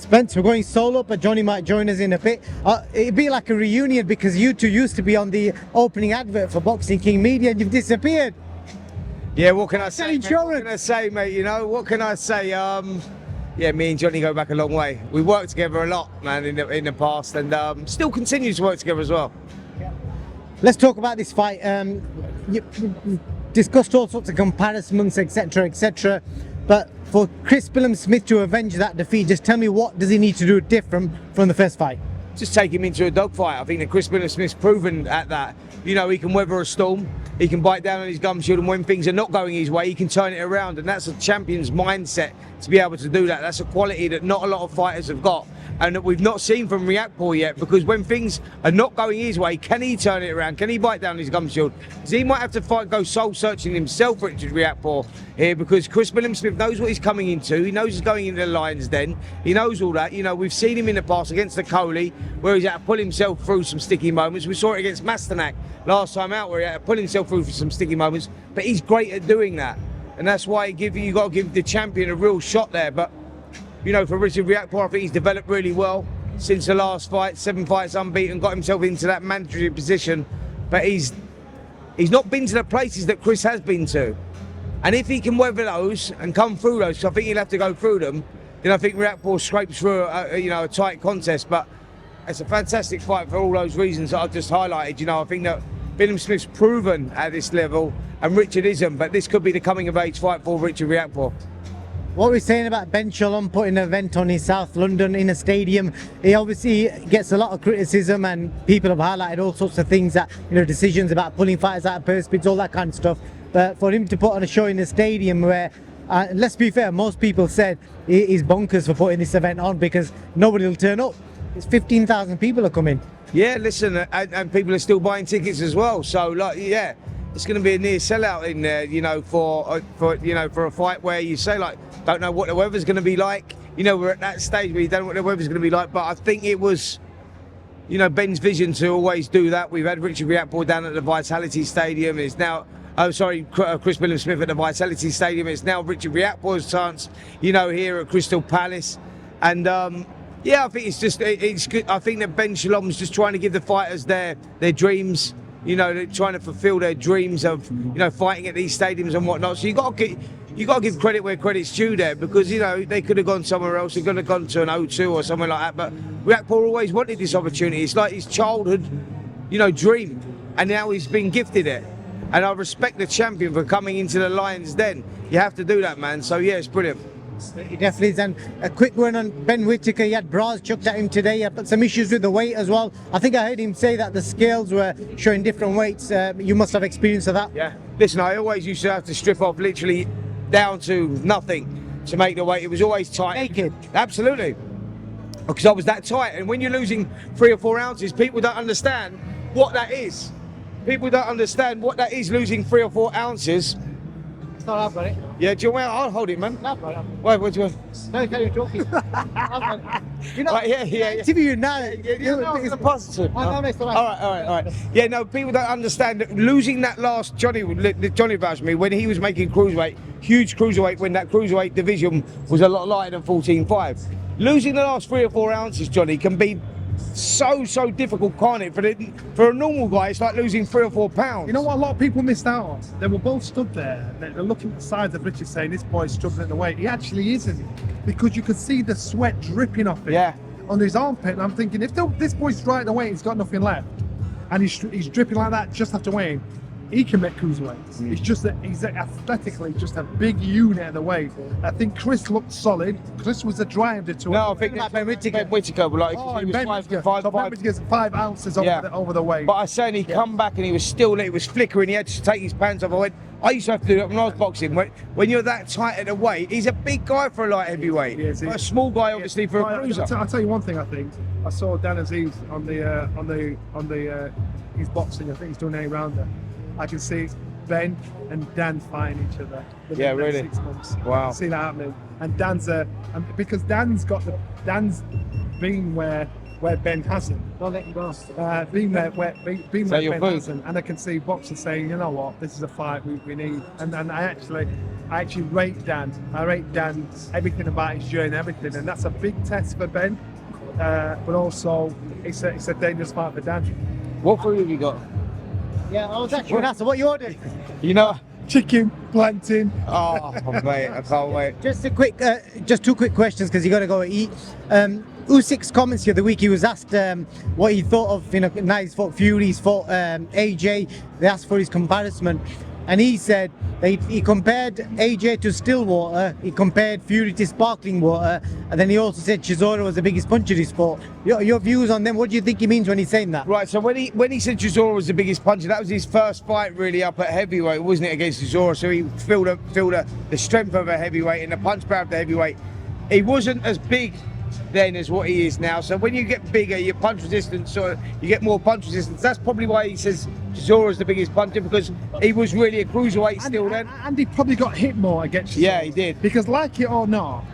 Spence, we're going solo, but Johnny might join us in a bit. It'd be like a reunion because you two used to be on the opening advert for Boxing King Media and you've disappeared. Yeah, what can I say? Insurance. What can I say, mate? You know, what can I say? Yeah, me and Johnny go back a long way. We worked together a lot, man, in the past, and still continue to work together as well. Let's talk about this fight. You discussed all sorts of comparisons, etc., etc. But for Chris Smith to avenge that defeat, just tell me, what does he need to do different from the first fight? Just take him into a dogfight. I think that Chris Smith's proven at that. You know, he can weather a storm, he can bite down on his gum shield, and when things are not going his way, he can turn it around. And that's a champion's mindset to be able to do that. That's a quality that not a lot of fighters have got, and that we've not seen from Riakporhe yet, because when things are not going his way, can he turn it around? Can he bite down his gum shield? Because he might have to go soul searching himself, Richard Riakporhe, here, because Chris Smith knows what he's coming into. He knows he's going into the Lion's Den. He knows all that. You know, we've seen him in the past against the Coley, where he's had to pull himself through some sticky moments. We saw it against Masternak last time out, where he had to pull himself through for some sticky moments. But he's great at doing that, and that's why you got to give the champion a real shot there. But you know, for Richard Riakporhe, I think he's developed really well since the last fight. 7 fights unbeaten, got himself into that mandatory position. But he's not been to the places that Chris has been to. And if he can weather those and come through those, because I think he'll have to go through them, then I think Riakporhe scrapes through a tight contest. But it's a fantastic fight for all those reasons that I've just highlighted. You know, I think that Bilham Smith's proven at this level and Richard isn't, but this could be the coming of age fight for Richard Riakporhe. What we're saying about Ben Shalom putting an event on in South London in a stadium, he obviously gets a lot of criticism, and people have highlighted all sorts of things, that, you know, decisions about pulling fighters out of purse bids, all that kind of stuff. But for him to put on a show in a stadium where, let's be fair, most people said he's bonkers for putting this event on because nobody will turn up. It's 15,000 people are coming. Yeah, listen, and people are still buying tickets as well. So, like, yeah, it's going to be a near sellout in there, you know, for a fight where you say, like, don't know what the weather's going to be like. You know, we're at that stage where you don't know what the weather's going to be like. But I think it was, you know, Ben's vision to always do that. We've had Richard Riakporhe down at the Vitality Stadium. It's now, Chris Bilham Smith at the Vitality Stadium. It's now Richard Riakporhe's chance, you know, here at Crystal Palace. And yeah, I think it's good. I think that Ben Shalom's just trying to give the fighters their dreams. You know, they're trying to fulfil their dreams of, you know, fighting at these stadiums and whatnot. So you got to give credit where credit's due there, because, you know, they could have gone somewhere else. They could have gone to an O2 or somewhere like that. But Riakporhe always wanted this opportunity. It's like his childhood, you know, dream, and now he's been gifted it. And I respect the champion for coming into the Lion's Den. You have to do that, man. So yeah, it's brilliant. He definitely is. And a quick one on Ben Whittaker. He had bras chucked at him today. He had some issues with the weight as well. I think I heard him say that the scales were showing different weights. You must have experience of that. Yeah. Listen, I always used to have to strip off literally down to nothing to make the weight. It was always tight. Naked. Absolutely. Because I was that tight. And when you're losing 3 or 4 ounces, people don't understand what that is. People don't understand what that is, losing 3 or 4 ounces. No, I've got it. Yeah, do you want? I'll hold it, man. No, I've got it. Wait, what do you want? No, you're talking. You're not. Right, yeah. Interview now. It's a positive. No, it's all right. Yeah, no, people don't understand that losing that last Johnny vouched me when he was making cruiserweight, huge cruiserweight, when that cruiserweight division was a lot lighter than 14.5. Losing the last 3 or 4 ounces, Johnny, can be so difficult, can't it? For a normal guy, it's like losing 3 or 4 pounds. You know what a lot of people missed out on? They were both stood there. They're looking at the sides of Richard saying, this boy's struggling in the weight. He actually isn't, because you could see the sweat dripping off him on his armpit. And I'm thinking, if this boy's right in the weight, he's got nothing left, and he's dripping like that just after weighing, he can make cruiserweights. It's just that he's athletically just a big unit at the weight. I think Chris looked solid. Chris was the driver to it. No, I think Ben Whittaker, like, he was Ben Whittaker's 5 ounces over the weight. But I said he come back and he was flickering. He had to take his pants off. I used to have to do that when I was boxing. When you're that tight at the weight, he's a big guy for a light heavyweight. Yes, but a small guy, obviously, for a cruiser. I'll tell you one thing. I think I saw Dan Aziz on his boxing. I think he's doing a rounder. I can see Ben and Dan fighting each other. Yeah, really. 6 months. Wow. I can see that happening. And because Dan's been where where Ben hasn't. Don't let him go. Been where your Ben food? hasn't, and I can see boxers saying, you know what, this is a fight we need. And I actually rate Dan. I rate Dan everything about his journey, everything, and that's a big test for Ben. But also, it's a dangerous fight for Dan. What food have you got? Yeah, I was actually going to ask, what you ordered? You know. Chicken, plantain. Oh, mate, I can't wait. Just two quick questions because you got to go eat. Usyk's comments the other week, he was asked what he thought of, now he's fought Fury, he's fought AJ. They asked for his comparison, and he said that he compared AJ to still water, he compared Fury to sparkling water, and then he also said Chisora was the biggest puncher he fought. Your views on them? What do you think he means when he's saying that? Right, so when he said Chisora was the biggest puncher, that was his first fight really up at heavyweight, wasn't it, against Chisora? So he feel the strength of a heavyweight and the punch power of the heavyweight. He wasn't as big then as what he is now. So when you get bigger, your punch resistance, or you get more punch resistance. That's probably why he says Chisora's the biggest puncher, because he was really a cruiserweight still then. And he probably got hit more against Chisora. Yeah, he did. Because like it or not,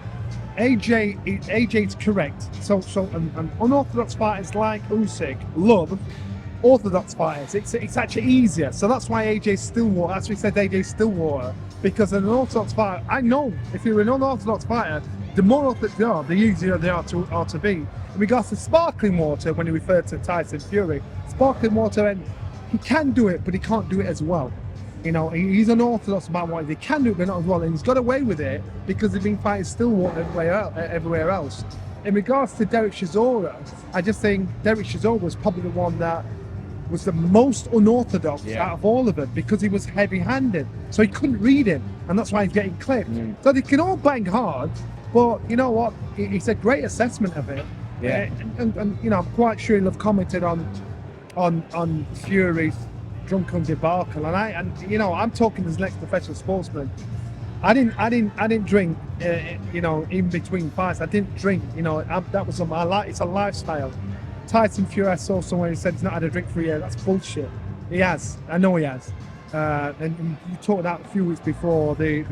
AJ's correct. So unorthodox fighters like Usyk love orthodox fighters. It's actually easier. So that's why AJ's Stillwater. That's why he said AJ's Stillwater. Because an unorthodox fighter, I know if you're an unorthodox fighter, the more orthodox they are, the easier they are to beat. In regards to sparkling water, when he referred to Tyson Fury, sparkling water, and he can do it, but he can't do it as well. He's unorthodox about what he can do it, but not as well. And he's got away with it because he's been fighting Stillwater everywhere else. In regards to Derek Chisora, I just think Derek Chisora was probably the one that was the most unorthodox out of all of them, because he was heavy-handed, so he couldn't read him, and that's why he's getting clipped. So they can all bang hard, but you know what? It's a great assessment of it. Yeah. And I'm quite sure he'll have commented on Fury's drunken debacle, and I'm talking as an ex-professional sportsman. I didn't drink, in between fights. I didn't drink. That was my life. It's a lifestyle. Tyson Fury, I saw someone who said he's not had a drink for a year. That's bullshit. He has. I know he has. And you talked that a few weeks before the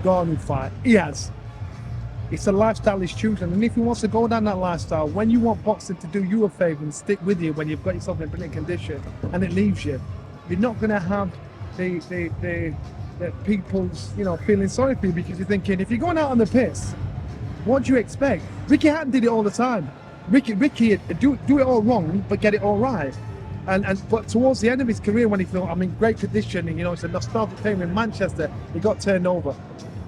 Ngannou fight. He has. It's a lifestyle he's choosing, and if he wants to go down that lifestyle, when you want boxing to do you a favour and stick with you when you've got yourself in a brilliant condition and it leaves you, you're not going to have the people's feeling sorry for you, because you're thinking, if you're going out on the piss, what do you expect? Ricky Hatton did it all the time. Ricky do it all wrong but get it all right. But towards the end of his career, when he thought, I'm in great condition, and it's a nostalgic time in Manchester, he got turned over.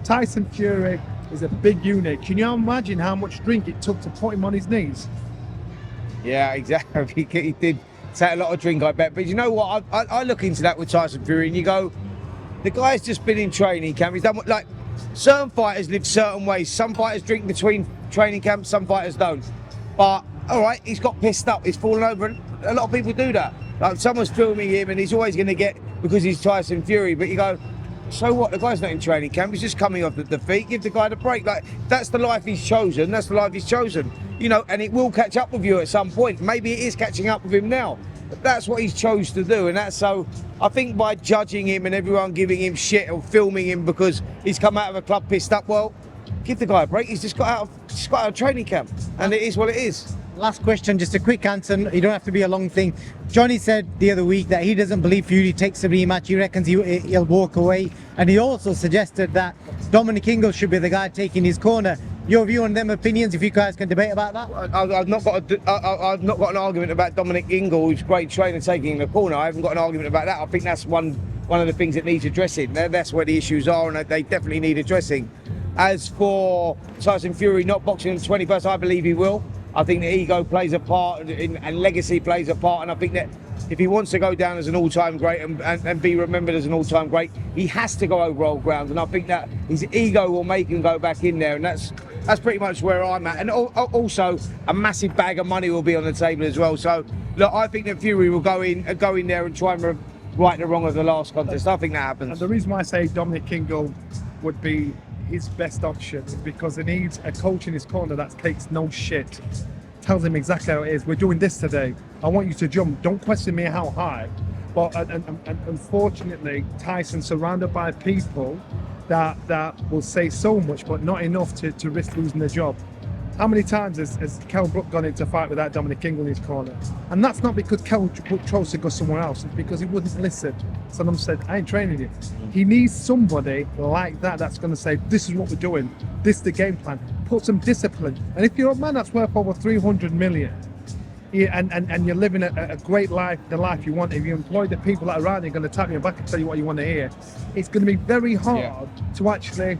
Tyson Fury is a big unit. Can you imagine how much drink it took to put him on his knees? Yeah, exactly. He did take a lot of drink, I bet. But you know what? I look into that with Tyson Fury, and you go, the guy's just been in training camp. He's done like certain fighters live certain ways. Some fighters drink between training camps, some fighters don't. But all right, he's got pissed up. He's fallen over, and a lot of people do that. Like someone's filming him, and he's always going to get, because he's Tyson Fury. But you go, so what? The guy's not in training camp. He's just coming off the defeat. Give the guy the break. Like, that's the life he's chosen. That's the life he's chosen. And it will catch up with you at some point. Maybe it is catching up with him now. But that's what he's chose to do. And that's so, I think by judging him and everyone giving him shit or filming him because he's come out of a club pissed up, well, give the guy a break. He's just got out of training camp. And it is what it is. Last question, just a quick answer. You don't have to be a long thing. Johnny said the other week that he doesn't believe Fury takes a rematch. He reckons he'll walk away. And he also suggested that Dominic Ingle should be the guy taking his corner. Your view on them opinions, if you guys can debate about that? I've not got an argument about Dominic Ingle, who's a great trainer, taking the corner. I haven't got an argument about that. I think that's one of the things that needs addressing. That's where the issues are, and they definitely need addressing. As for Tyson Fury not boxing on the 21st, I believe he will. I think that ego plays a part and legacy plays a part, and I think that if he wants to go down as an all-time great and be remembered as an all-time great, he has to go over old ground, and I think that his ego will make him go back in there, and that's pretty much where I'm at. And also a massive bag of money will be on the table as well. So look, I think that Fury will go in there and try and right the wrong of the last contest. I think that happens. And the reason why I say Dominic Ingle would be his best option is because he needs a coach in his corner that takes no shit. Tells him exactly how it is. We're doing this today. I want you to jump. Don't question me how high. But unfortunately, Tyson's surrounded by people that will say so much, but not enough to risk losing their job. How many times has Kell Brook gone into a fight without Dominic Ingle in his corner? And that's not because Kell Brook chose to go somewhere else, it's because he wouldn't listen. Saddam said, I ain't training you. He needs somebody like that that's going to say, this is what we're doing, this is the game plan, put some discipline. And if you're a man that's worth over 300 million, and you're living a great life, the life you want, if you employ the people that are around you, are going to tap you back and tell you what you want to hear, it's going to be very hard to actually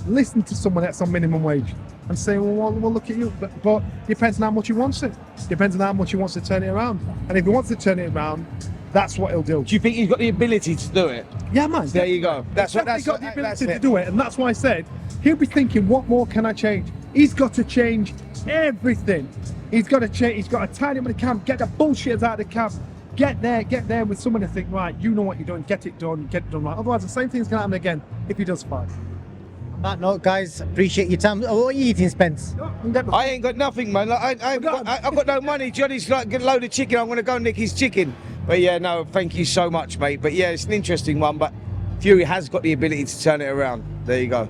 listen to someone that's on minimum wage and say, well, look at you. But depends on how much he wants it. Depends on how much he wants to turn it around. And if he wants to turn it around, that's what he'll do. Do you think he's got the ability to do it? Yeah, man. There you go. He's got the ability to do it, and that's why I said he'll be thinking, what more can I change? He's got to change everything. He's got to change. He's got to tidy up the camp, get the bullshit out of the camp, get there with someone to think, right, you know what you're doing, get it done right. Otherwise, the same thing's gonna happen again if he does fight. On that note, guys, appreciate your time. Oh, what are you eating, Spence? I ain't got nothing, man. Like, I've got no money. Johnny's like, get a load of chicken. I'm gonna go nick his chicken. But yeah, no, thank you so much, mate. But yeah, it's an interesting one. But Fury has got the ability to turn it around. There you go.